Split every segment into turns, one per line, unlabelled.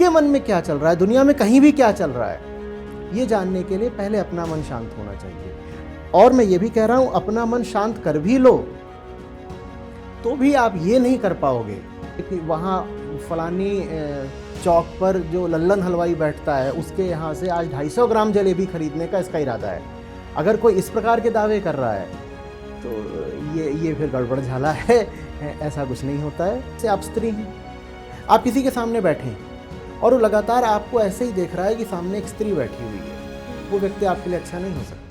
उसके मन में क्या चल रहा है, दुनिया में कहीं भी क्या चल रहा है, ये जानने के लिए पहले अपना मन शांत होना चाहिए। और मैं ये भी कह रहा हूं, अपना मन शांत कर भी लो तो भी आप ये नहीं कर पाओगे कि वहाँ फलानी चौक पर जो लल्लन हलवाई बैठता है उसके यहाँ से आज 250 ग्राम जलेबी खरीदने का इसका इरादा है। अगर कोई इस प्रकार के दावे कर रहा है तो ये फिर गड़बड़ झाला है। ऐसा कुछ नहीं होता है। जैसे आप स्त्री हैं, आप किसी के सामने बैठे हैं और वो लगातार आपको ऐसे ही देख रहा है कि सामने एक स्त्री बैठी हुई है, वो व्यक्ति आपके लिए अच्छा नहीं हो सकता।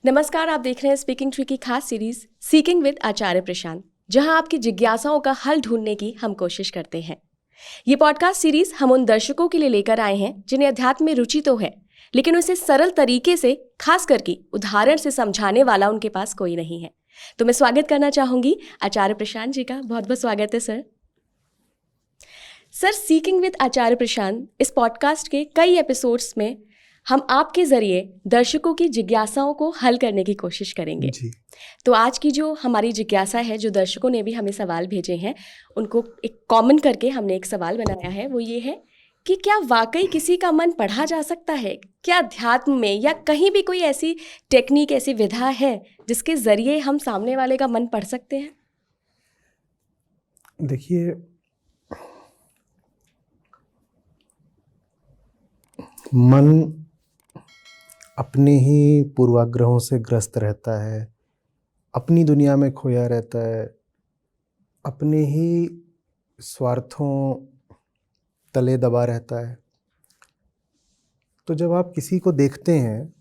नमस्कार, आप देख रहे हैं स्पीकिंग ट्री की खास सीरीज सीकिंग विद आचार्य प्रशांत, जहां आपकी जिज्ञासाओं का हल ढूंढने की हम कोशिश करते हैं। ये पॉडकास्ट सीरीज हम उन दर्शकों के लिए लेकर आए हैं जिन्हें अध्यात्म में रुचि तो है, लेकिन उसे सरल तरीके से, खास करके उदाहरण से समझाने वाला उनके पास कोई नहीं है। तो मैं स्वागत करना चाहूंगी आचार्य प्रशांत जी का। बहुत बहुत स्वागत है सर। सीकिंग विद आचार्य प्रशांत इस पॉडकास्ट के कई एपिसोड्स में हम आपके जरिए दर्शकों की जिज्ञासाओं को हल करने की कोशिश करेंगे जी। तो आज की जो हमारी जिज्ञासा है, जो दर्शकों ने भी हमें सवाल भेजे हैं, उनको एक कॉमन करके हमने एक सवाल बनाया है। वो ये है कि क्या वाकई किसी का मन पढ़ा जा सकता है? क्या अध्यात्म में या कहीं भी कोई ऐसी टेक्निक, ऐसी विधा है जिसके जरिए हम सामने वाले का मन पढ़ सकते हैं?
देखिए, मन अपने ही पूर्वाग्रहों से ग्रस्त रहता है, अपनी दुनिया में खोया रहता है, अपने ही स्वार्थों तले दबा रहता है। तो जब आप किसी को देखते हैं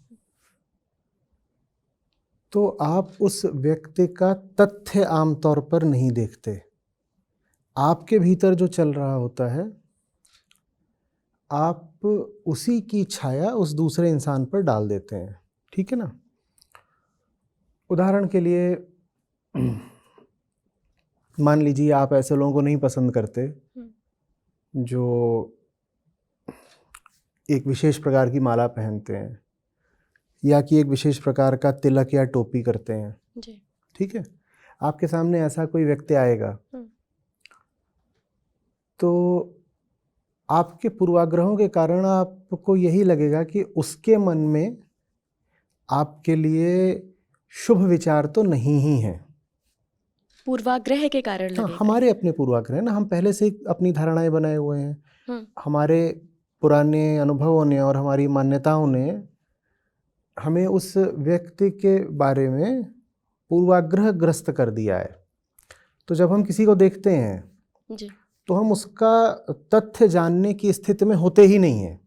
तो आप उस व्यक्ति का तथ्य आमतौर पर नहीं देखते। आपके भीतर जो चल रहा होता है, आप उसी की छाया उस दूसरे इंसान पर डाल देते हैं। ठीक है ना? उदाहरण के लिए मान लीजिए आप ऐसे लोगों को नहीं पसंद करते जो एक विशेष प्रकार की माला पहनते हैं या कि एक विशेष प्रकार का तिलक या टोपी करते हैं जी। ठीक है? आपके सामने ऐसा कोई व्यक्ति आएगा तो आपके पूर्वाग्रहों के कारण आपको यही लगेगा कि उसके मन में आपके लिए शुभ विचार तो नहीं ही है।
पूर्वाग्रह के कारण लगेगा।
हाँ, हमारे अपने पूर्वाग्रह ना, हम पहले से अपनी धारणाएं बनाए हुए हैं। हमारे पुराने अनुभवों ने और हमारी मान्यताओं ने हमें उस व्यक्ति के बारे में पूर्वाग्रह ग्रस्त कर दिया है। तो जब हम किसी को देखते हैं जी, तो हम उसका तथ्य जानने की स्थिति में होते ही नहीं हैं।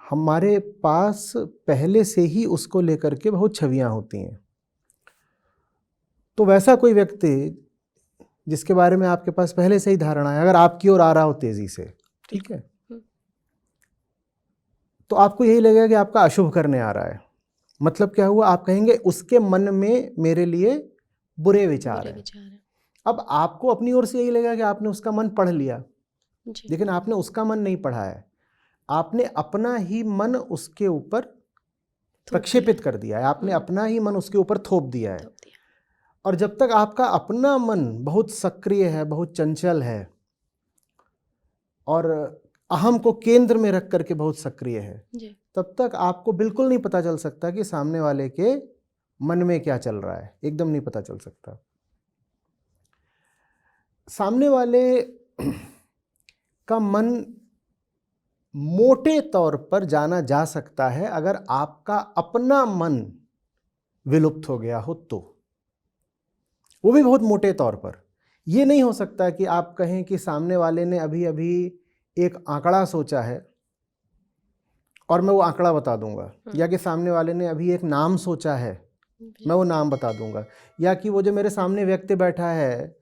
हमारे पास पहले से ही उसको लेकर के बहुत छवियां होती हैं। तो वैसा कोई व्यक्ति जिसके बारे में आपके पास पहले से ही धारणा है, अगर आपकी ओर आ रहा हो तेजी से, ठीक है, तो आपको यही लगेगा कि आपका अशुभ करने आ रहा है। मतलब क्या हुआ? आप कहेंगे उसके मन में मेरे लिए बुरे विचार है। अब आपको अपनी ओर से यही लगेगा कि आपने उसका मन पढ़ लिया, लेकिन आपने उसका मन नहीं पढ़ा है। आपने अपना ही मन उसके ऊपर प्रक्षेपित कर दिया है। आपने अपना ही मन उसके ऊपर थोप दिया है। और जब तक आपका अपना मन बहुत सक्रिय है, बहुत चंचल है और अहम को केंद्र में रख करके बहुत सक्रिय है, तब तक आपको बिल्कुल नहीं पता चल सकता कि सामने वाले के मन में क्या चल रहा है। एकदम नहीं पता चल सकता। सामने वाले का मन मोटे तौर पर जाना जा सकता है अगर आपका अपना मन विलुप्त हो गया हो तो, वो भी बहुत मोटे तौर पर। ये नहीं हो सकता कि आप कहें कि सामने वाले ने अभी अभी एक आंकड़ा सोचा है और मैं वो आंकड़ा बता दूंगा, या कि सामने वाले ने अभी एक नाम सोचा है, मैं वो नाम बता दूंगा, या कि वो जो मेरे सामने व्यक्ति बैठा है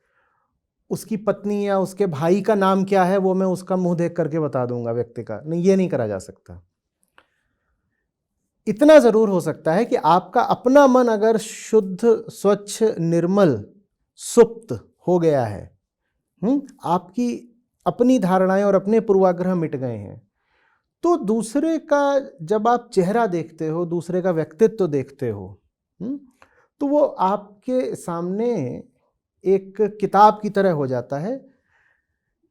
उसकी पत्नी या उसके भाई का नाम क्या है वो मैं उसका मुंह देख करके बता दूंगा व्यक्ति का। नहीं, ये नहीं करा जा सकता। इतना जरूर हो सकता है कि आपका अपना मन अगर शुद्ध, स्वच्छ, निर्मल, सुप्त हो गया है, आपकी अपनी धारणाएं और अपने पूर्वाग्रह मिट गए हैं, तो दूसरे का जब आप चेहरा देखते हो, दूसरे का व्यक्तित्व देखते हो, तो वो आपके सामने एक किताब की तरह हो जाता है,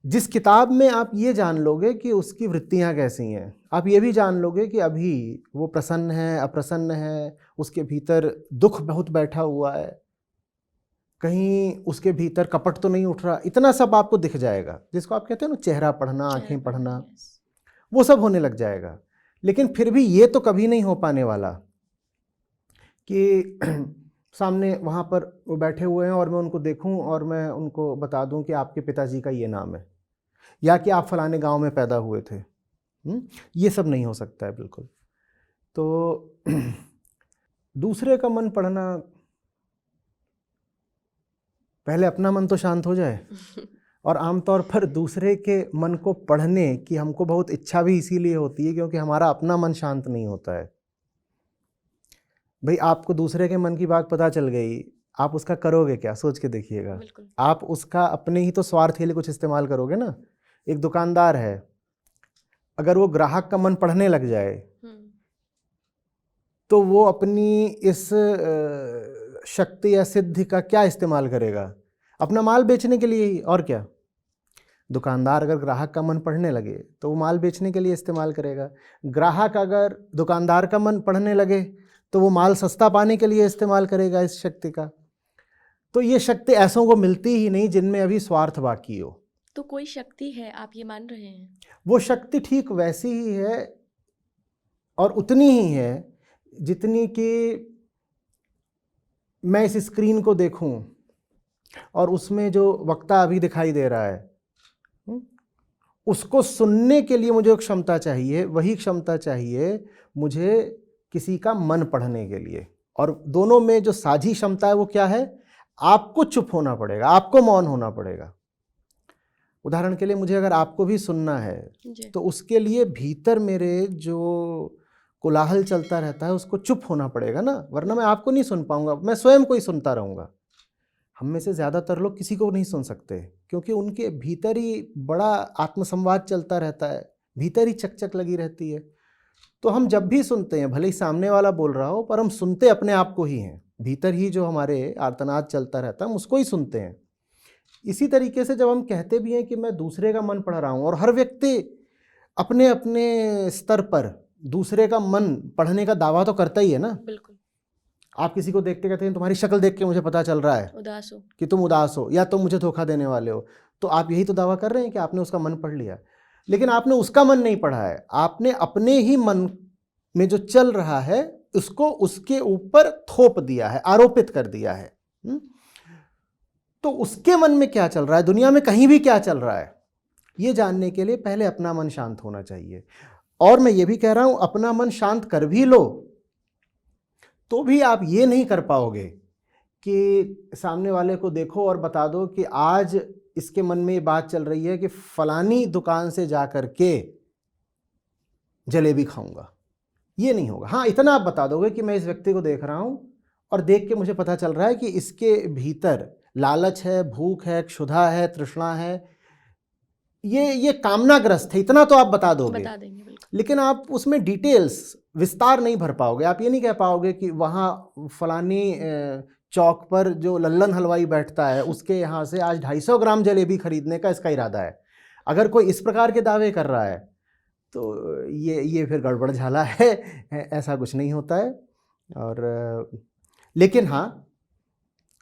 जिस किताब में आप ये जान लोगे कि उसकी वृत्तियाँ कैसी हैं। आप ये भी जान लोगे कि अभी वो प्रसन्न है, अप्रसन्न है, उसके भीतर दुख बहुत बैठा हुआ है, कहीं उसके भीतर कपट तो नहीं उठ रहा। इतना सब आपको दिख जाएगा, जिसको आप कहते हैं ना चेहरा पढ़ना, आंखें पढ़ना, वो सब होने लग जाएगा। लेकिन फिर भी ये तो कभी नहीं हो पाने वाला कि सामने वहाँ पर वो बैठे हुए हैं और मैं उनको देखूं और मैं उनको बता दूं कि आपके पिताजी का ये नाम है, या कि आप फलाने गांव में पैदा हुए थे। ये सब नहीं हो सकता है बिल्कुल। तो दूसरे का मन पढ़ना, पहले अपना मन तो शांत हो जाए। और आमतौर पर दूसरे के मन को पढ़ने की हमको बहुत इच्छा भी इसीलिए होती है क्योंकि हमारा अपना मन शांत नहीं होता है। भाई आपको दूसरे के मन की बात पता चल गई, आप उसका करोगे क्या? सोच के देखिएगा। आप उसका अपने ही तो स्वार्थ के लिए कुछ इस्तेमाल करोगे ना। एक दुकानदार है, अगर वो ग्राहक का मन पढ़ने लग जाए तो वो अपनी इस शक्ति या सिद्धि का क्या इस्तेमाल करेगा? अपना माल बेचने के लिए ही, और क्या। दुकानदार अगर ग्राहक का मन पढ़ने लगे तो वो माल बेचने के लिए इस्तेमाल करेगा। ग्राहक अगर दुकानदार का मन पढ़ने लगे तो वो माल सस्ता पाने के लिए इस्तेमाल करेगा इस शक्ति का। तो ये शक्ति ऐसों को मिलती ही नहीं जिनमें अभी स्वार्थ बाकी हो।
तो कोई शक्ति है, आप ये मान रहे हैं? वो
शक्ति ठीक वैसी ही है और उतनी ही है जितनी कि मैं इस स्क्रीन को देखूं और उसमें जो वक्ता अभी दिखाई दे रहा है उसको सुनने के लिए मुझे एक क्षमता चाहिए। वही क्षमता चाहिए मुझे किसी का मन पढ़ने के लिए। और दोनों में जो साझी क्षमता है वो क्या है? आपको चुप होना पड़ेगा, आपको मौन होना पड़ेगा। उदाहरण के लिए मुझे अगर आपको भी सुनना है तो उसके लिए भीतर मेरे जो कोलाहल चलता रहता है उसको चुप होना पड़ेगा ना, वरना मैं आपको नहीं सुन पाऊंगा, मैं स्वयं को ही सुनता रहूंगा। हम में से ज़्यादातर लोग किसी को नहीं सुन सकते क्योंकि उनके भीतर ही बड़ा आत्मसंवाद चलता रहता है, भीतर ही चकचक लगी रहती है। तो हम जब भी सुनते हैं, भले ही सामने वाला बोल रहा हो, पर हम सुनते अपने आप को ही हैं। भीतर ही जो हमारे आर्तनाद चलता रहता है हम उसको ही सुनते हैं। इसी तरीके से जब हम कहते भी हैं कि मैं दूसरे का मन पढ़ रहा हूँ, और हर व्यक्ति अपने अपने स्तर पर दूसरे का मन पढ़ने का दावा तो करता ही है ना।
बिल्कुल।
आप किसी को देखते कहते हैं तुम्हारी शक्ल देख के मुझे पता चल रहा है
उदास हो,
कि तुम उदास हो या तुम मुझे धोखा देने वाले हो। तो आप यही तो दावा कर रहे हैं कि आपने उसका मन पढ़ लिया। लेकिन आपने उसका मन नहीं पढ़ा है, आपने अपने ही मन में जो चल रहा है उसको उसके ऊपर थोप दिया है, आरोपित कर दिया है। तो उसके मन में क्या चल रहा है, दुनिया में कहीं भी क्या चल रहा है, ये जानने के लिए पहले अपना मन शांत होना चाहिए। और मैं ये भी कह रहा हूं, अपना मन शांत कर भी लो तो भी आप ये नहीं कर पाओगे कि सामने वाले को देखो और बता दो कि आज इसके मन में ये बात चल रही है कि फलानी दुकान से जा कर के जलेबी खाऊंगा। ये नहीं होगा। हाँ, इतना आप बता दोगे कि मैं इस व्यक्ति को देख रहा हूं और देख के मुझे पता चल रहा है कि इसके भीतर लालच है, भूख है, क्षुधा है, तृष्णा है, ये कामनाग्रस्त है। इतना तो आप बता दोगे,
बता देंगे बिल्कुल।
लेकिन आप उसमें डिटेल्स, विस्तार नहीं भर पाओगे। आप ये नहीं कह पाओगे कि वहाँ फलानी चौक पर जो लल्लन हलवाई बैठता है उसके यहाँ से आज 250 ग्राम जलेबी खरीदने का इसका इरादा है। अगर कोई इस प्रकार के दावे कर रहा है तो ये फिर गड़बड़ झाला है, ऐसा कुछ नहीं होता है। और लेकिन हाँ,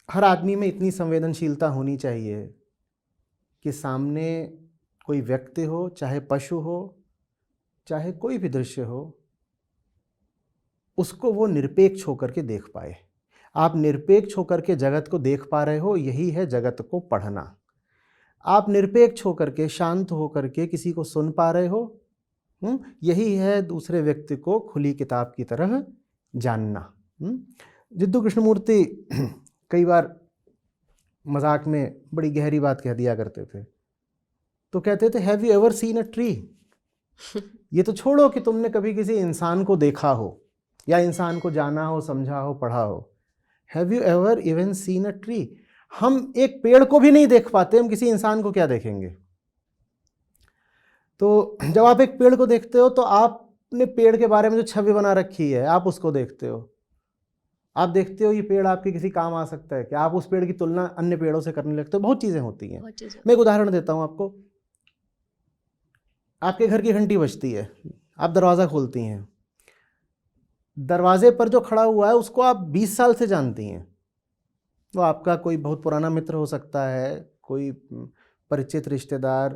हर आदमी में इतनी संवेदनशीलता होनी चाहिए कि सामने कोई व्यक्ति हो, चाहे पशु हो, चाहे कोई भी दृश्य हो, उसको वो निरपेक्ष होकर के देख पाए। आप निरपेक्ष होकर के जगत को देख पा रहे हो, यही है जगत को पढ़ना। आप निरपेक्ष होकर के, शांत होकर के किसी को सुन पा रहे हो, यही है दूसरे व्यक्ति को खुली किताब की तरह जानना। जिद्दू कृष्णमूर्ति कई बार मजाक में बड़ी गहरी बात कह दिया करते थे। तो कहते थे, have you ever seen a tree? ये तो छोड़ो कि तुमने कभी किसी इंसान को देखा हो या इंसान को जाना हो, समझा हो, पढ़ा हो। Have you ever even seen a tree? हम एक पेड़ को भी नहीं देख पाते, हम किसी इंसान को क्या देखेंगे? तो जब आप एक पेड़ को देखते हो तो आपने पेड़ के बारे में जो छवि बना रखी है आप उसको देखते हो। आप देखते हो ये पेड़ आपके किसी काम आ सकता है, क्या आप उस पेड़ की तुलना अन्य पेड़ों से करने लगते हो? बहुत चीज़ें होती हैं। मैं एक उदाहरण देता हूँ आपको। आपके घर की घंटी बजती है, आप दरवाज़ा खोलती हैं, दरवाजे पर जो खड़ा हुआ है उसको आप 20 साल से जानती हैं। वो आपका कोई बहुत पुराना मित्र हो सकता है, कोई परिचित रिश्तेदार,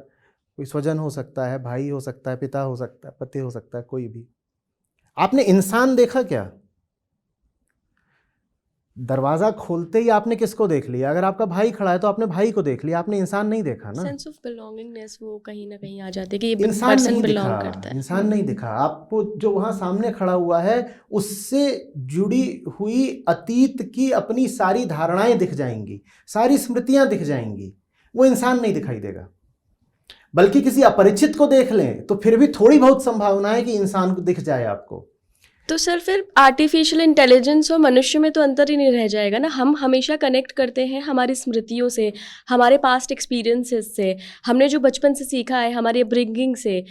कोई स्वजन हो सकता है, भाई हो सकता है, पिता हो सकता है, पति हो सकता है, कोई भी। आपने इंसान देखा क्या? दरवाजा खोलते ही आपने किसको देख लिया? अगर आपका भाई खड़ा है तो आपने भाई को देख लिया, आपने इंसान नहीं देखा ना।
सेंस ऑफ बिलोंगिंगनेस वो कहीं ना कहीं आ जाती है कि ये
इंसान
पर्सन
नहीं
बिलोंग
दिखा,
करता है।
इंसान नहीं दिखा आपको। जो वहां सामने खड़ा हुआ है उससे जुड़ी हुई अतीत की अपनी सारी धारणाएं दिख जाएंगी, सारी स्मृतियां दिख जाएंगी। वो इंसान नहीं दिखाई देगा। बल्कि किसी अपरिचित को देख लें तो फिर भी थोड़ी बहुत संभावना है कि इंसान को दिख जाए आपको।
तो सर फिर आर्टिफिशियल इंटेलिजेंस और मनुष्य में तो अंतर ही नहीं रह जाएगा ना। हम हमेशा कनेक्ट करते हैं हमारी स्मृतियों से, हमारे पास्ट एक्सपीरियंसेस से, हमने जो बचपन से सीखा है, हमारी अपब्रिंगिंग से।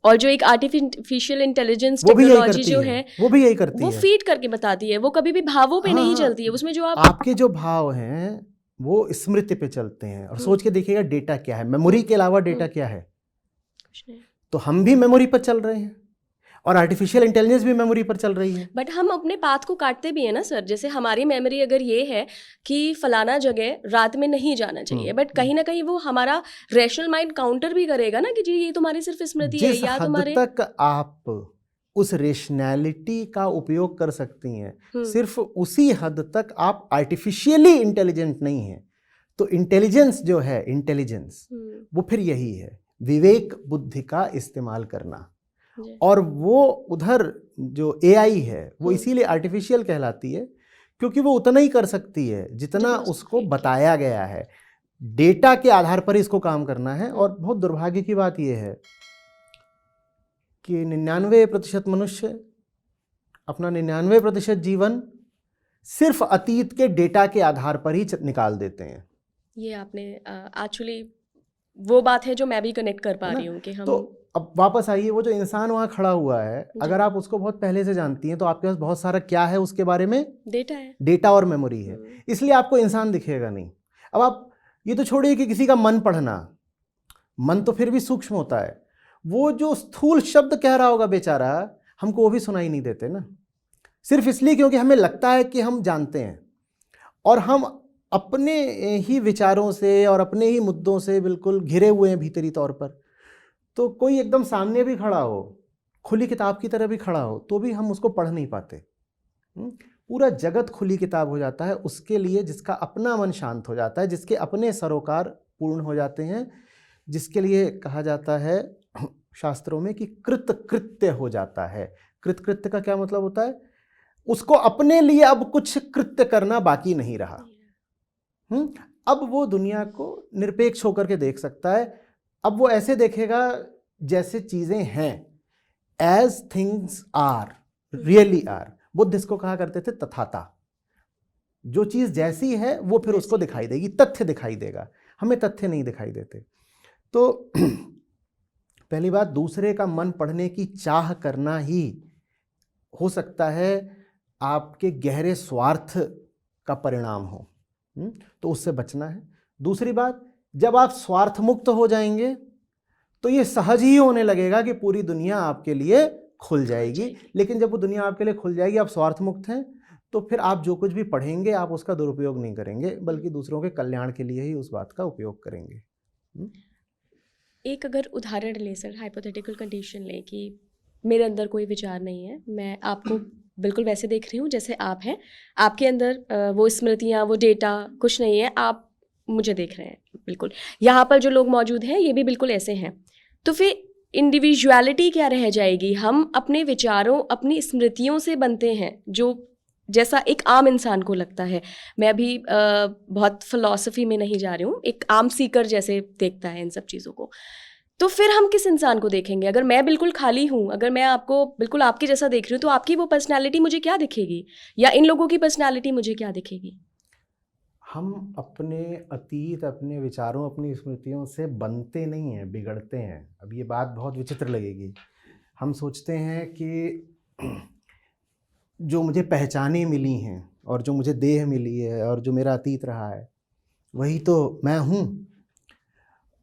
और जो एक आर्टिफिशियल इंटेलिजेंस टेक्नोलॉजी जो है
वो भी यही करती
वो
है,
फीड करके बताती है। वो कभी भी भावों पे नहीं चलती है। उसमें जो
आपके जो भाव हैं वो स्मृति पे चलते हैं। और सोच के देखिएगा डेटा क्या है, मेमोरी के अलावा डेटा क्या है? तो हम भी मेमोरी पर चल रहे हैं और आर्टिफिशियल इंटेलिजेंस भी मेमोरी पर चल रही है।
बट हम अपने पाथ को काटते भी है ना सर। जैसे हमारी मेमोरी अगर ये है कि फलाना जगह रात में नहीं जाना चाहिए, बट कहीं ना कहीं वो हमारा रैशनल माइंड काउंटर भी करेगा ना कि जी ये तुम्हारी सिर्फ स्मृति है, या तुम्हारे
जिस हद तक आप उस रेशनैलिटी का उपयोग कर सकती हैं, सिर्फ उसी हद तक आप आर्टिफिशियली इंटेलिजेंट नहीं हैं। तो इंटेलिजेंस जो है, इंटेलिजेंस वो फिर यही है, विवेक बुद्धि का इस्तेमाल करना। और वो उधर जो एआई है वो इसीलिए आर्टिफिशियल कहलाती है क्योंकि वो उतना ही कर सकती है जितना उसको बताया गया है। डेटा के आधार पर इसको काम करना है। और बहुत दुर्भाग्य की बात यह है कि 99% मनुष्य अपना 99% जीवन सिर्फ अतीत के डेटा के आधार पर ही निकाल देते हैं।
ये आपने एक्चुअली वो बात है जो मैं भी कनेक्ट कर पा रही हूँ कि हम।
तो अब वापस आइए, वो जो इंसान वहाँ खड़ा हुआ है, अगर आप उसको बहुत पहले से जानती हैं तो आपके पास बहुत सारा क्या है उसके बारे में?
डेटा है,
डेटा और मेमोरी है। इसलिए आपको इंसान दिखेगा नहीं। अब आप ये तो छोड़िए कि किसी का मन पढ़ना, मन तो फिर भी सूक्ष्म होता है। वो जो स्थूल शब्द कह रहा होगा बेचारा, हमको वो भी सुनाई नहीं देते ना, सिर्फ इसलिए क्योंकि हमें लगता है कि हम जानते हैं और हम अपने ही विचारों से और अपने ही मुद्दों से बिल्कुल घिरे हुए हैं भीतरी तौर पर। तो कोई एकदम सामने भी खड़ा हो, खुली किताब की तरह भी खड़ा हो, तो भी हम उसको पढ़ नहीं पाते। पूरा जगत खुली किताब हो जाता है उसके लिए जिसका अपना मन शांत हो जाता है, जिसके अपने सरोकार पूर्ण हो जाते हैं, जिसके लिए कहा जाता है शास्त्रों में कि कृतकृत्य हो जाता है। कृतकृत्य का क्या मतलब होता है? उसको अपने लिए अब कुछ कृत्य करना बाकी नहीं रहा। अब वो दुनिया को निरपेक्ष होकर के देख सकता है। अब वो ऐसे देखेगा जैसे चीजें हैं, as things are, really are. Buddha इसको कहा करते थे तथाता। जो चीज जैसी है वो फिर उसको दिखाई देगी, तथ्य दिखाई देगा। हमें तथ्य नहीं दिखाई देते। तो पहली बात, दूसरे का मन पढ़ने की चाह करना ही हो सकता है आपके गहरे स्वार्थ का परिणाम हो, तो उससे बचना है। दूसरी बात, जब आप स्वार्थ मुक्त हो जाएंगे तो ये सहज ही होने लगेगा कि पूरी दुनिया आपके लिए खुल जाएगी। लेकिन जब वो दुनिया आपके लिए खुल जाएगी, आप स्वार्थ मुक्त हैं, तो फिर आप जो कुछ भी पढ़ेंगे आप उसका दुरुपयोग नहीं करेंगे, बल्कि दूसरों के कल्याण के लिए ही उस बात का उपयोग करेंगे।
एक अगर उदाहरण ले सर, हाइपोथेटिकल कंडीशन ले कि मेरे अंदर कोई विचार नहीं है, मैं आपको बिल्कुल वैसे देख रही हूँ जैसे आप हैं, आपके अंदर वो स्मृतियाँ, वो डेटा कुछ नहीं है, आप मुझे देख रहे हैं बिल्कुल, यहाँ पर जो लोग मौजूद हैं ये भी बिल्कुल ऐसे हैं। तो फिर इंडिविजुअलिटी क्या रह जाएगी? हम अपने विचारों, अपनी स्मृतियों से बनते हैं, जो जैसा एक आम इंसान को लगता है। मैं अभी बहुत फिलॉसफी में नहीं जा रही हूँ, एक आम सीकर जैसे देखता है इन सब चीज़ों को। तो फिर हम किस इंसान को देखेंगे? अगर मैं बिल्कुल खाली हूँ, अगर मैं आपको बिल्कुल आपके जैसा देख रही हूँ, तो आपकी वो पर्सनैलिटी मुझे क्या दिखेगी, या इन लोगों की पर्सनैलिटी मुझे क्या दिखेगी?
हम अपने अतीत, अपने विचारों, अपनी स्मृतियों से बनते नहीं हैं, बिगड़ते हैं। अब ये बात बहुत विचित्र लगेगी। हम सोचते हैं कि जो मुझे पहचानें मिली हैं, और जो मुझे देह मिली है और जो मेरा अतीत रहा है वही तो मैं हूँ।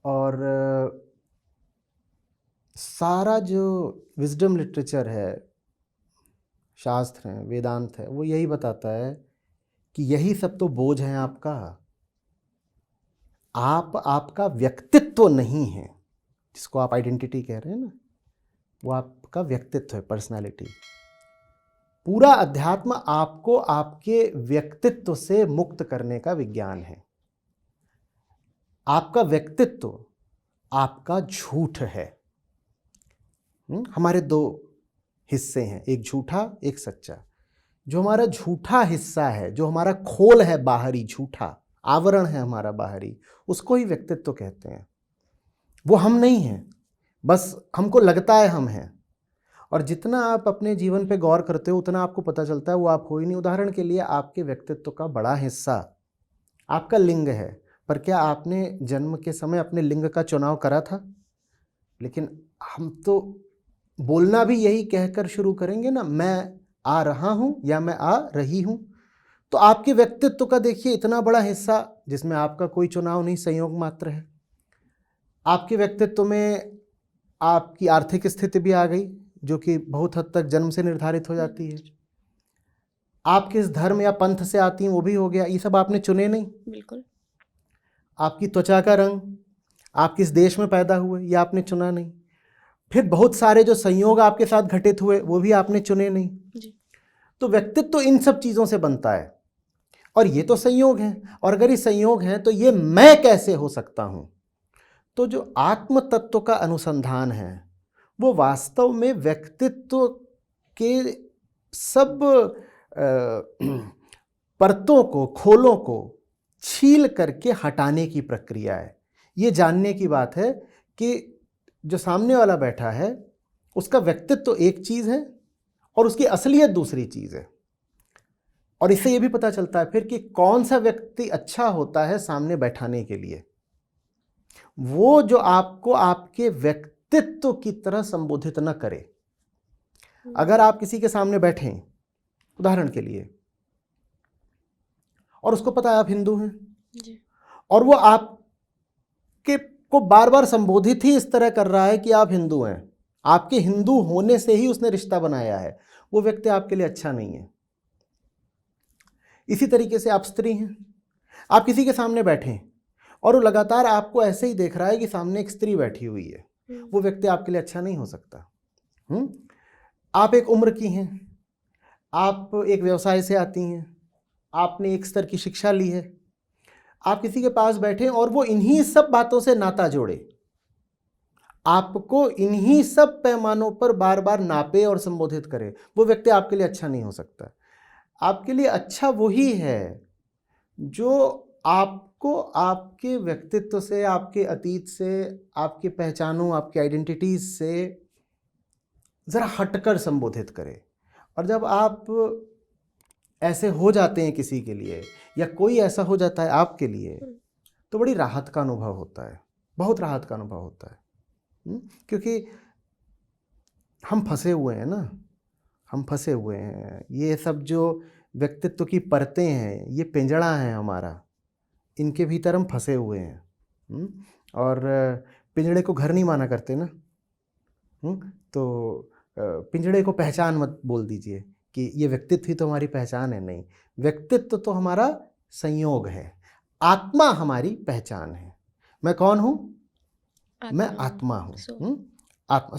और सारा जो विजडम लिटरेचर है, शास्त्र हैं, वेदांत है, वो यही बताता है कि यही सब तो बोझ है आपका। आपका व्यक्तित्व नहीं है, जिसको आप आइडेंटिटी कह रहे हैं ना, वो आपका व्यक्तित्व है, पर्सनालिटी। पूरा अध्यात्म आपको आपके व्यक्तित्व से मुक्त करने का विज्ञान है। आपका व्यक्तित्व आपका झूठ है। हमारे दो हिस्से हैं, एक झूठा एक सच्चा। जो हमारा झूठा हिस्सा है, जो हमारा खोल है बाहरी, झूठा आवरण है हमारा बाहरी, उसको ही व्यक्तित्व कहते हैं। वो हम नहीं हैं, बस हमको लगता है हम हैं। और जितना आप अपने जीवन पे गौर करते हो उतना आपको पता चलता है वो आप हो ही नहीं। उदाहरण के लिए, आपके व्यक्तित्व का बड़ा हिस्सा आपका लिंग है, पर क्या आपने जन्म के समय अपने लिंग का चुनाव करा था? लेकिन हम तो बोलना भी यही कहकर शुरू करेंगे ना, मैं आ रहा हूं या मैं आ रही हूं। तो आपके व्यक्तित्व का देखिए इतना बड़ा हिस्सा जिसमें आपका कोई चुनाव नहीं, संयोग मात्र है। आपके व्यक्तित्व में आपकी आर्थिक स्थिति भी आ गई, जो कि बहुत हद तक जन्म से निर्धारित हो जाती है। आप किस धर्म या पंथ से आती हैं वो भी हो गया, ये सब आपने चुने नहीं।
बिल्कुल।
आपकी त्वचा का रंग, आप किस देश में पैदा हुए, ये आपने चुना नहीं। फिर बहुत सारे जो संयोग आपके साथ घटित हुए वो भी आपने चुने नहीं
जी।
तो व्यक्तित्व तो इन सब चीज़ों से बनता है, और ये तो संयोग हैं। और अगर ये संयोग हैं तो ये मैं कैसे हो सकता हूँ? तो जो आत्म तत्व का अनुसंधान है वो वास्तव में व्यक्तित्व के सब परतों को, खोलों को छील करके हटाने की प्रक्रिया है। ये जानने की बात है कि जो सामने वाला बैठा है उसका व्यक्तित्व एक चीज़ है और उसकी असलियत दूसरी चीज़ है। और इससे ये भी पता चलता है फिर कि कौन सा व्यक्ति अच्छा होता है सामने बैठाने के लिए, वो जो आपको आपके व्यक्तित्व की तरह संबोधित न करे। अगर आप किसी के सामने बैठें उदाहरण के लिए, और उसको पता है आप हिंदू हैं
जी।
और वो आपके को बार बार संबोधित ही इस तरह कर रहा है कि आप हिंदू हैं, आपके हिंदू होने से ही उसने रिश्ता बनाया है, वो व्यक्ति आपके लिए अच्छा नहीं है। इसी तरीके से आप स्त्री हैं, आप किसी के सामने बैठें और वो लगातार आपको ऐसे ही देख रहा है कि सामने एक स्त्री बैठी हुई है, वो व्यक्ति आपके लिए अच्छा नहीं हो सकता। आप एक उम्र की हैं, आप एक व्यवसाय से आती हैं, आपने एक स्तर की शिक्षा ली है, आप किसी के पास बैठे और वो इन्हीं सब बातों से नाता जोड़े, आपको इन्हीं सब पैमानों पर बार बार नापे और संबोधित करे, वो व्यक्ति आपके लिए अच्छा नहीं हो सकता। आपके लिए अच्छा वही है जो आपको आपके व्यक्तित्व से, आपके अतीत से, आपके पहचानों, आपके आइडेंटिटीज से ज़रा हटकर संबोधित करे। और जब आप ऐसे हो जाते हैं किसी के लिए, या कोई ऐसा हो जाता है आपके लिए, तो बड़ी राहत का अनुभव होता है, बहुत राहत का अनुभव होता है। क्योंकि हम फंसे हुए हैं ना, हम फंसे हुए हैं। ये सब जो व्यक्तित्व की परतें हैं, ये पिंजड़ा है हमारा, इनके भीतर हम फंसे हुए हैं। और पिंजड़े को घर नहीं माना करते ना, तो पिंजड़े को पहचान मत बोल दीजिए कि ये व्यक्तित्व ही तो हमारी पहचान है। नहीं, व्यक्तित्व तो हमारा संयोग है, आत्मा हमारी पहचान है। मैं कौन हूँ? मैं आत्मा हूँ। आत्मा,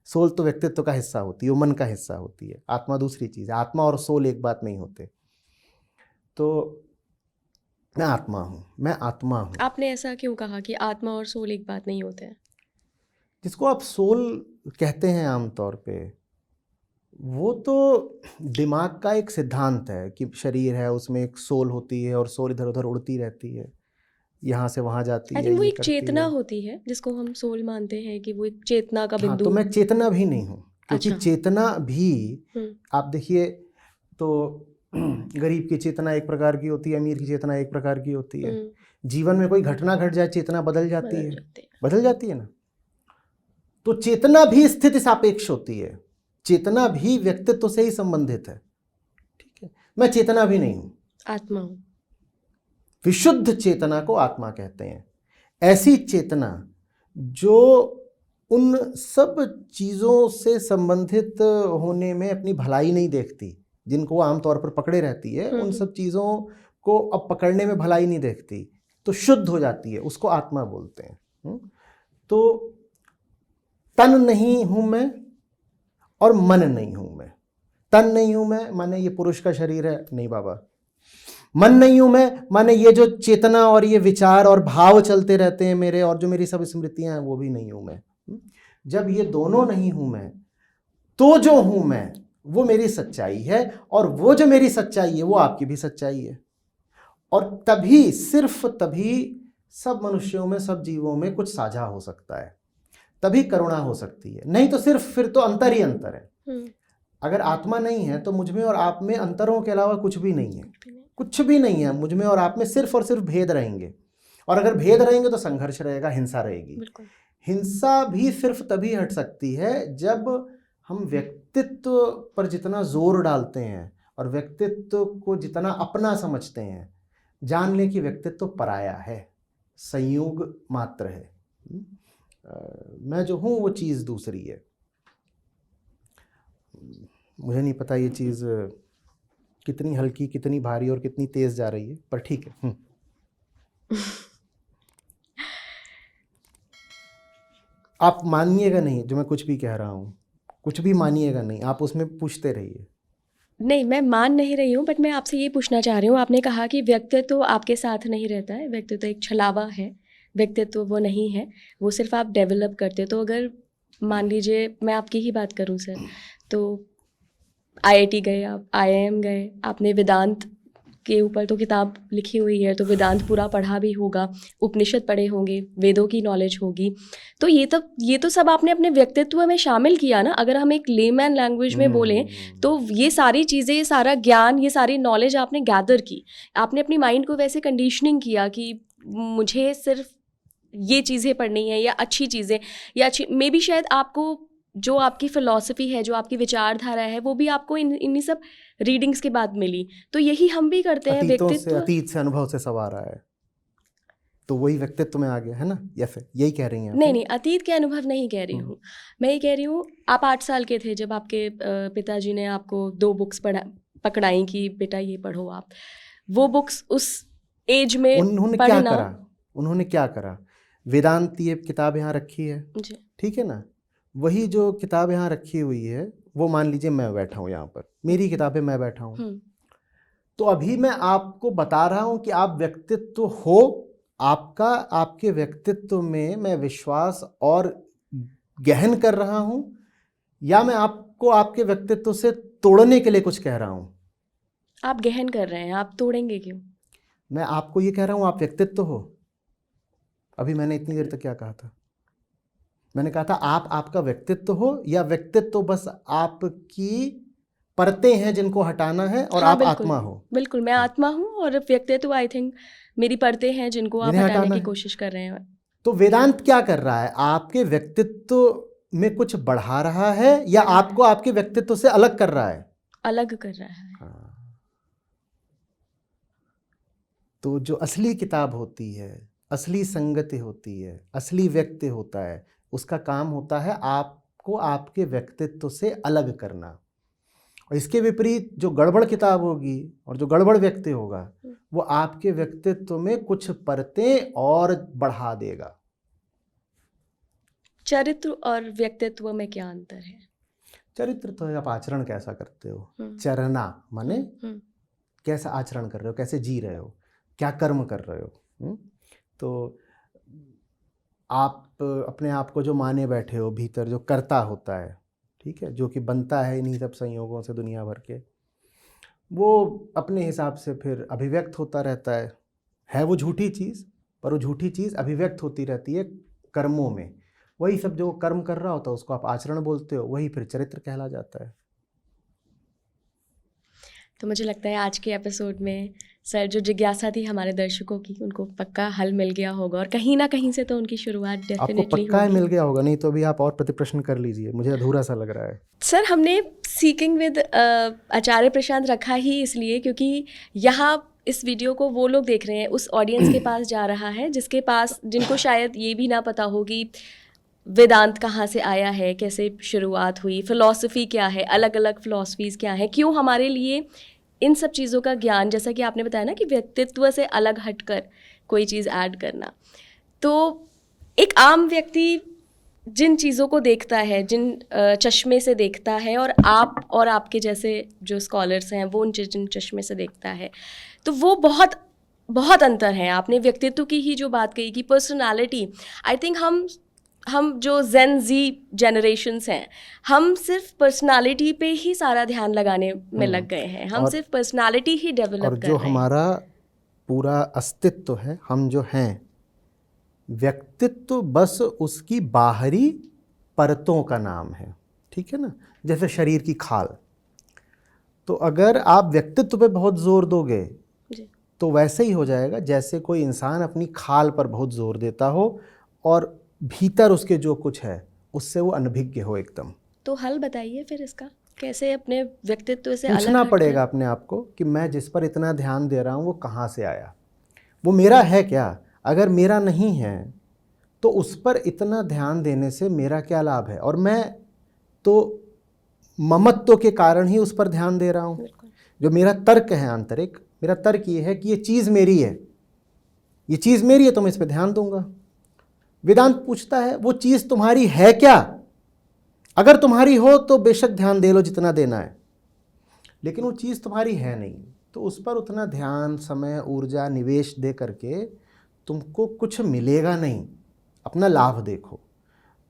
सोल तो व्यक्तित्व का हिस्सा होती है, वो मन का हिस्सा होती है। आत्मा दूसरी चीज़ है, आत्मा और सोल एक बात नहीं होते। तो मैं आत्मा हूँ, मैं आत्मा हूँ।
आपने ऐसा क्यों कहा कि आत्मा और सोल एक बात नहीं होते हैं?
जिसको आप सोल कहते हैं आमतौर पे, वो तो दिमाग का एक सिद्धांत है कि शरीर है, उसमें एक सोल होती है और सोल इधर उधर उड़ती रहती है, यहाँ से वहाँ जाती है।
वो एक चेतना होती है जिसको हम सोल मानते हैं कि वो एक चेतना का बिंदु।
तो मैं चेतना भी नहीं हूँ, क्योंकि चेतना भी आप देखिए तो गरीब की चेतना एक प्रकार की होती है, अमीर की चेतना एक प्रकार की होती है। जीवन में कोई घटना घट जाए, चेतना बदल जाती है, बदल जाती है ना। तो चेतना भी स्थिति सापेक्ष होती है, चेतना भी व्यक्तित्व से ही संबंधित है। ठीक है, मैं चेतना भी नहीं हूं,
आत्मा हूं।
विशुद्ध चेतना को आत्मा कहते हैं। ऐसी चेतना जो उन सब चीज़ों से संबंधित होने में अपनी भलाई नहीं देखती, जिनको आमतौर पर पकड़े रहती है, उन सब चीज़ों को अब पकड़ने में भलाई नहीं देखती, तो शुद्ध हो जाती है, उसको आत्मा बोलते हैं। तो तन नहीं हूं मैं और मन नहीं हूं मैं। तन नहीं हूं मैं माने ये पुरुष का शरीर है, नहीं बाबा। मन नहीं हूं मैं माने ये जो चेतना और ये विचार और भाव चलते रहते हैं मेरे, और जो मेरी सब स्मृतियां हैं, वो भी नहीं हूं मैं। जब ये दोनों नहीं हूं मैं, तो जो हूं मैं वो मेरी सच्चाई है, और वो जो मेरी सच्चाई है वो आपकी भी सच्चाई है। और तभी, सिर्फ तभी सब मनुष्यों में, सब जीवों में कुछ साझा हो सकता है, तभी करुणा हो सकती है। नहीं तो सिर्फ फिर तो अंतर ही अंतर है। अगर आत्मा नहीं है तो मुझ में और आप में अंतरों के अलावा कुछ भी नहीं है, कुछ भी नहीं है। मुझ में और आप में सिर्फ और सिर्फ भेद रहेंगे, और अगर भेद रहेंगे तो संघर्ष रहेगा, हिंसा रहेगी। हिंसा भी सिर्फ तभी हट सकती है जब हम व्यक्तित्व पर जितना जोर डालते हैं और व्यक्तित्व को जितना अपना समझते हैं, जान लें कि व्यक्तित्व पराया है, संयोग मात्र है। मैं जो हूँ वो चीज़ दूसरी है। मुझे नहीं पता ये चीज़ कितनी हल्की, कितनी भारी और कितनी तेज़ जा रही है, पर ठीक है। आप मानिएगा नहीं जो मैं कुछ भी कह रहा हूँ, कुछ भी मानिएगा नहीं, आप उसमें पूछते रहिए।
नहीं, मैं मान नहीं रही हूँ, बट मैं आपसे ये पूछना चाह रही हूँ। आपने कहा कि व्यक्तित्व आपके साथ नहीं रहता है, व्यक्तित्व एक छलावा है, व्यक्तित्व वो नहीं है, वो सिर्फ आप डेवलप करते। तो अगर मान लीजिए मैं आपकी ही बात करूँ सर, तो IIT गए आप, IIM गए, आपने वेदांत के ऊपर तो किताब लिखी हुई है, तो वेदांत पूरा पढ़ा भी होगा, उपनिषद पढ़े होंगे, वेदों की नॉलेज होगी, तो ये तो सब आपने अपने व्यक्तित्व में शामिल किया ना। अगर हम एक लेमैन लैंग्वेज में बोलें तो ये सारी चीज़ें, ये सारा ज्ञान, ये सारी नॉलेज आपने गैदर की, आपने अपनी माइंड को वैसे कंडीशनिंग किया कि मुझे सिर्फ ये चीज़ें पढ़नी है, या अच्छी चीज़ें, या अच्छी मे बी शायद आपको जो आपकी फ़िलॉसफी है, जो आपकी विचारधारा है, वो भी आपको इन्हीं सब रीडिंग्स के बाद मिली। तो यही हम भी करते हैं, व्यक्तित्व
अतीत से, अनुभव से सब आ रहा है, तो वही व्यक्तित्व में आ गया है ना, या फिर यही कह रही हैं?
नहीं, अतीत के अनुभव नहीं कह रही हूँ मैं। ये कह रही हूँ, आप 8 साल के थे जब आपके पिताजी ने आपको 2 बुक्स पकड़ाई कि बेटा ये पढ़ो आप। वो बुक्स उस एज में
उन्होंने क्या करा? उन्होंने क्या करा? वेदांत ये किताब यहाँ रखी है, ठीक है ना, वही जो किताब यहाँ रखी हुई है, वो मान लीजिए मैं बैठा हूँ यहाँ पर, मेरी किताबें मैं बैठा हूँ, तो अभी मैं आपको बता रहा हूँ कि आप व्यक्तित्व हो, आपका, आपके व्यक्तित्व में मैं विश्वास और गहन कर रहा हूँ, या मैं आपको आपके व्यक्तित्व से तोड़ने के लिए कुछ कह रहा हूँ?
आप गहन कर रहे हैं, आप तोड़ेंगे क्यों?
मैं आपको ये कह रहा हूँ आप व्यक्तित्व हो। अभी मैंने इतनी देर तक क्या कहा था? मैंने कहा था आप आपका व्यक्तित्व हो, या व्यक्तित्व बस आपकी परतें हैं जिनको हटाना है, और आप आत्मा हो?
बिल्कुल, मैं आत्मा हूँ, और व्यक्तित्व आई थिंक मेरी परतें हैं जिनको आप हटाने की कोशिश कर रहे हैं।
तो वेदांत क्या कर रहा है? आपके व्यक्तित्व में कुछ बढ़ा रहा है, या आपको आपके व्यक्तित्व से अलग कर रहा है?
अलग कर रहा है।
तो जो असली किताब होती है, असली संगति होती है, असली व्यक्ति होता है, उसका काम होता है आपको आपके व्यक्तित्व से अलग करना। और इसके विपरीत जो गड़बड़ किताब होगी और जो गड़बड़ व्यक्ति होगा, वो आपके व्यक्तित्व में कुछ परतें और बढ़ा देगा।
चरित्र और व्यक्तित्व में क्या अंतर है?
चरित्र तो है आप आचरण कैसा करते हो, चरना माने कैसा आचरण कर रहे हो, कैसे जी रहे हो, क्या कर्म कर रहे हो। तो आप अपने आप को जो माने बैठे हो, भीतर जो कर्ता होता है, ठीक है, जो कि बनता है इन्हीं सब संयोगों से दुनिया भर के, वो अपने हिसाब से फिर अभिव्यक्त होता रहता है वो झूठी चीज़, पर वो झूठी चीज़ अभिव्यक्त होती रहती है कर्मों में। वही सब जो कर्म कर रहा होता है उसको आप आचरण बोलते हो, वही फिर चरित्र कहला जाता है।
तो मुझे लगता है आज के एपिसोड में सर जो जिज्ञासा थी हमारे दर्शकों की, उनको पक्का हल मिल गया होगा, और कहीं ना कहीं से तो उनकी शुरुआत डेफिनेटली
आपको पक्का मिल गया होगा, नहीं तो अभी आप और प्रति प्रश्न कर लीजिए, मुझे अधूरा सा लग रहा है।
सर हमने सीकिंग विद आचार्य प्रशांत रखा ही इसलिए क्योंकि यहाँ इस वीडियो को वो लोग देख रहे हैं, उस ऑडियंस के पास जा रहा है जिनको शायद ये भी ना पता हो कि वेदांत कहाँ से आया है, कैसे शुरुआत हुई, फिलॉसफी क्या है, अलग अलग फिलॉसफीज़ क्या हैं, क्यों हमारे लिए इन सब चीज़ों का ज्ञान, जैसा कि आपने बताया ना कि व्यक्तित्व से अलग हटकर कोई चीज़ ऐड करना। तो एक आम व्यक्ति जिन चीज़ों को देखता है, जिन चश्मे से देखता है, और आप और आपके जैसे जो स्कॉलर्स हैं वो जिन चश्मे से देखता है, तो वो बहुत बहुत अंतर है। आपने व्यक्तित्व की ही जो बात कही कि पर्सनालिटी, आई थिंक हम जो जेन जी जनरेशन्स हैं, हम सिर्फ पर्सनालिटी पे ही सारा ध्यान लगाने में लग गए हैं। हम सिर्फ पर्सनालिटी ही डेवलप कर रहे हैं।
और जो हमारा पूरा अस्तित्व है, हम जो हैं, व्यक्तित्व बस उसकी बाहरी परतों का नाम है, ठीक है ना। जैसे शरीर की खाल, तो अगर आप व्यक्तित्व पे बहुत जोर दोगे तो वैसे ही हो जाएगा जैसे कोई इंसान अपनी खाल पर बहुत जोर देता हो और भीतर उसके जो कुछ है उससे वो अनभिज्ञ हो एकदम।
तो हल बताइए फिर इसका, कैसे अपने व्यक्तित्व से
पूछना पड़ेगा अपने आप को कि मैं जिस पर इतना ध्यान दे रहा हूँ वो कहाँ से आया, वो मेरा है क्या। अगर मेरा नहीं है तो उस पर इतना ध्यान देने से मेरा क्या लाभ है। और मैं तो ममत्व के कारण ही उस पर ध्यान दे रहा हूँ। जो मेरा तर्क है आंतरिक, मेरा तर्क ये है कि ये चीज़ मेरी है, ये चीज़ मेरी है तो मैं इस पर ध्यान दूंगा। वेदांत पूछता है वो चीज़ तुम्हारी है क्या। अगर तुम्हारी हो तो बेशक ध्यान दे लो जितना देना है, लेकिन वो चीज़ तुम्हारी है नहीं तो उस पर उतना ध्यान, समय, ऊर्जा निवेश दे करके तुमको कुछ मिलेगा नहीं। अपना लाभ देखो।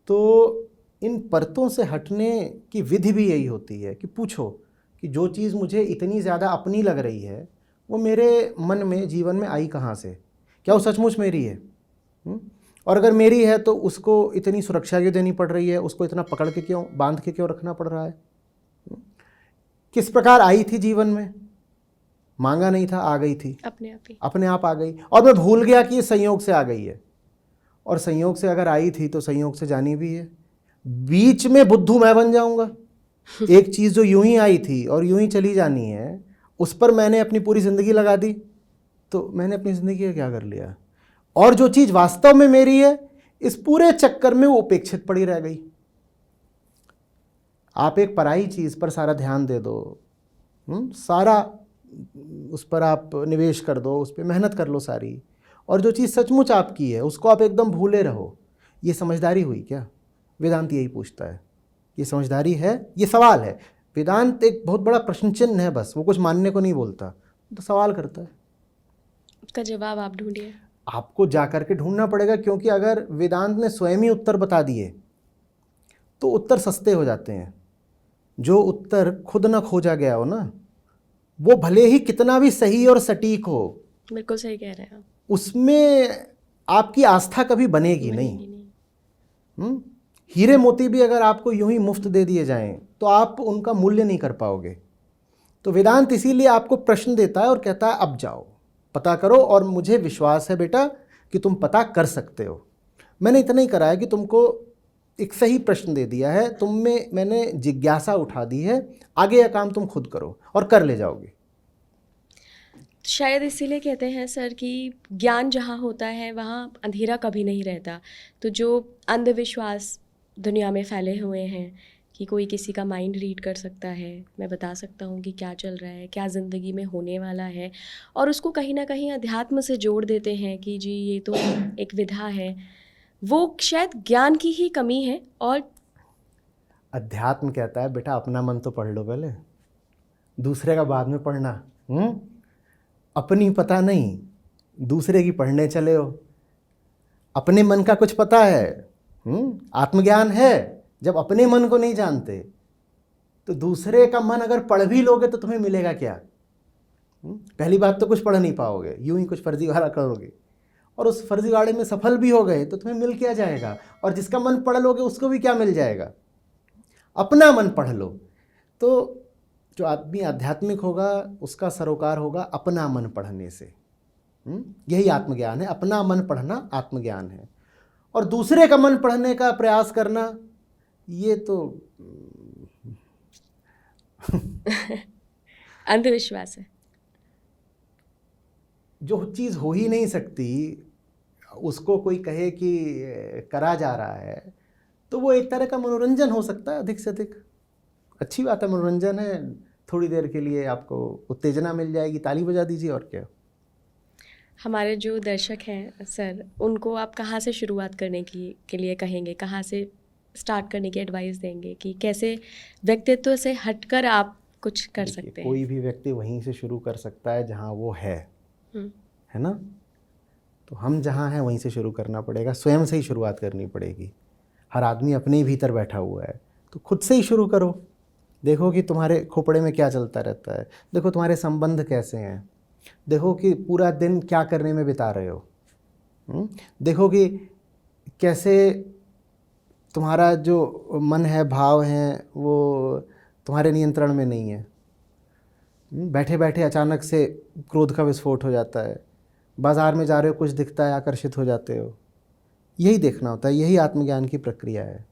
तो इन परतों से हटने की विधि भी यही होती है कि पूछो कि जो चीज़ मुझे इतनी ज़्यादा अपनी लग रही है वो मेरे मन में, जीवन में आई कहाँ से, क्या वो सचमुच मेरी है? और अगर मेरी है तो उसको इतनी सुरक्षा क्यों देनी पड़ रही है, उसको इतना पकड़ के क्यों, बांध के क्यों रखना पड़ रहा है? किस प्रकार आई थी जीवन में, मांगा नहीं था, आ गई थी, अपने आप आ गई। और मैं भूल गया कि ये संयोग से आ गई है। और संयोग से अगर आई थी तो संयोग से जानी भी है। बीच में बुद्धू मैं बन जाऊंगा। एक चीज़ जो यूं ही आई थी और यूं ही चली जानी है, उस पर मैंने अपनी पूरी ज़िंदगी लगा दी तो मैंने अपनी ज़िंदगी का क्या कर लिया। और जो चीज़ वास्तव में मेरी है, इस पूरे चक्कर में वो उपेक्षित पड़ी रह गई। आप एक पराई चीज़ पर सारा ध्यान दे दो, सारा उस पर आप निवेश कर दो, उस पर मेहनत कर लो सारी, और जो चीज़ सचमुच आपकी है उसको आप एकदम भूले रहो। ये समझदारी हुई क्या? वेदांत यही पूछता है। ये समझदारी है? ये सवाल है। वेदांत एक बहुत बड़ा प्रश्न चिन्ह है, बस वो कुछ मानने को नहीं बोलता, तो सवाल करता है।
उसका जवाब आप ढूंढिए।
आपको जा करके ढूंढना पड़ेगा, क्योंकि अगर वेदांत ने स्वयं ही उत्तर बता दिए तो उत्तर सस्ते हो जाते हैं। जो उत्तर खुद ना खोजा गया हो ना, वो भले ही कितना भी सही और सटीक हो,
बिल्कुल सही कह रहे हैं आप,
उसमें आपकी आस्था कभी बनेगी नहीं। हीरे मोती भी अगर आपको यूं ही मुफ्त दे दिए जाएं तो आप उनका मूल्य नहीं कर पाओगे। तो वेदांत इसीलिए आपको प्रश्न देता है और कहता है अब जाओ पता करो, और मुझे विश्वास है बेटा कि तुम पता कर सकते हो। मैंने इतना ही करा है कि तुमको एक सही प्रश्न दे दिया है, तुम में मैंने जिज्ञासा उठा दी है, आगे यह काम तुम खुद करो और कर ले जाओगे।
शायद इसीलिए कहते हैं सर कि ज्ञान जहाँ होता है वहाँ अंधेरा कभी नहीं रहता। तो जो अंधविश्वास दुनिया में फैले हुए हैं कि कोई किसी का माइंड रीड कर सकता है, मैं बता सकता हूँ कि क्या चल रहा है, क्या ज़िंदगी में होने वाला है, और उसको कहीं ना कहीं अध्यात्म से जोड़ देते हैं कि जी ये तो एक विधा है, वो शायद ज्ञान की ही कमी है। और
अध्यात्म कहता है बेटा अपना मन तो पढ़ लो पहले, दूसरे का बाद में पढ़ना। अपनी पता नहीं, दूसरे की पढ़ने चले हो। अपने मन का कुछ पता है, आत्मज्ञान है। जब अपने मन को नहीं जानते तो दूसरे का मन अगर पढ़ भी लोगे तो तुम्हें मिलेगा क्या? पहली बात तो कुछ पढ़ नहीं पाओगे, यूं ही कुछ फर्जीवाड़ा करोगे, और उस फर्जीवाड़े में सफल भी हो गए तो तुम्हें मिल क्या जाएगा? और जिसका मन पढ़ लोगे उसको भी क्या मिल जाएगा? अपना मन पढ़ लो। तो जो आदमी आध्यात्मिक होगा उसका सरोकार होगा अपना मन पढ़ने से। यही आत्मज्ञान है, अपना मन पढ़ना आत्मज्ञान है। और दूसरे का मन पढ़ने का प्रयास करना, ये तो
अंधविश्वास है।
जो चीज़ हो ही नहीं सकती उसको कोई कहे कि करा जा रहा है, तो वो एक तरह का मनोरंजन हो सकता है, अधिक से अधिक अच्छी बात है, मनोरंजन है, थोड़ी देर के लिए आपको उत्तेजना मिल जाएगी, ताली बजा दीजिए और क्या।
हमारे जो दर्शक हैं सर, उनको आप कहाँ से शुरुआत करने के लिए कहेंगे, कहाँ से स्टार्ट करने की एडवाइस देंगे कि कैसे व्यक्तित्व से हटकर आप कुछ कर सकते हैं?
कोई भी व्यक्ति वहीं से शुरू कर सकता है जहाँ वो है ना। तो हम जहाँ हैं वहीं से शुरू करना पड़ेगा, स्वयं से ही शुरुआत करनी पड़ेगी। हर आदमी अपने ही भीतर बैठा हुआ है, तो खुद से ही शुरू करो। देखो कि तुम्हारे खोपड़े में क्या चलता रहता है, देखो तुम्हारे संबंध कैसे हैं, देखो कि पूरा दिन क्या करने में बिता रहे हो, देखो कि कैसे तुम्हारा जो मन है, भाव हैं, वो तुम्हारे नियंत्रण में नहीं है। बैठे बैठे अचानक से क्रोध का विस्फोट हो जाता है, बाज़ार में जा रहे हो, कुछ दिखता है, आकर्षित हो जाते हो। यही देखना होता है, यही आत्मज्ञान की प्रक्रिया है।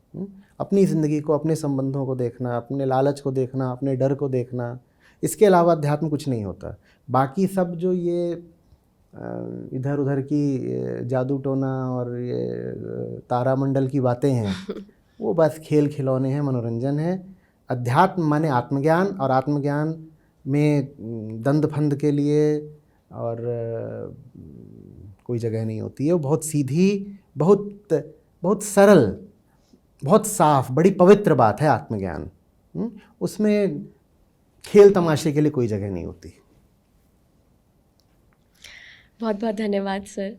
अपनी ज़िंदगी को, अपने संबंधों को देखना, अपने लालच को देखना, अपने डर को देखना, इसके अलावा अध्यात्म कुछ नहीं होता। बाकी सब जो ये इधर उधर की जादू टोना और ये तारामंडल की बातें हैं वो बस खेल खिलौने हैं, मनोरंजन है। अध्यात्म माने आत्मज्ञान, और आत्मज्ञान में दंड फंद के लिए और कोई जगह नहीं होती है। वो बहुत सीधी, बहुत सरल, बहुत साफ, बड़ी पवित्र बात है आत्मज्ञान। उसमें खेल तमाशे के लिए कोई जगह नहीं होती।
बहुत बहुत धन्यवाद सर।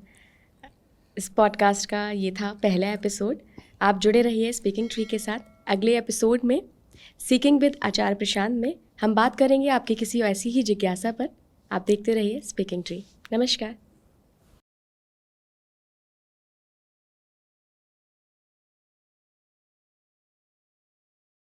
इस पॉडकास्ट का ये था पहला एपिसोड। आप जुड़े रहिए स्पीकिंग ट्री के साथ। अगले एपिसोड में सीकिंग विद आचार्य प्रशांत में हम बात करेंगे आपकी किसी ऐसी ही जिज्ञासा पर। आप देखते रहिए स्पीकिंग ट्री। नमस्कार।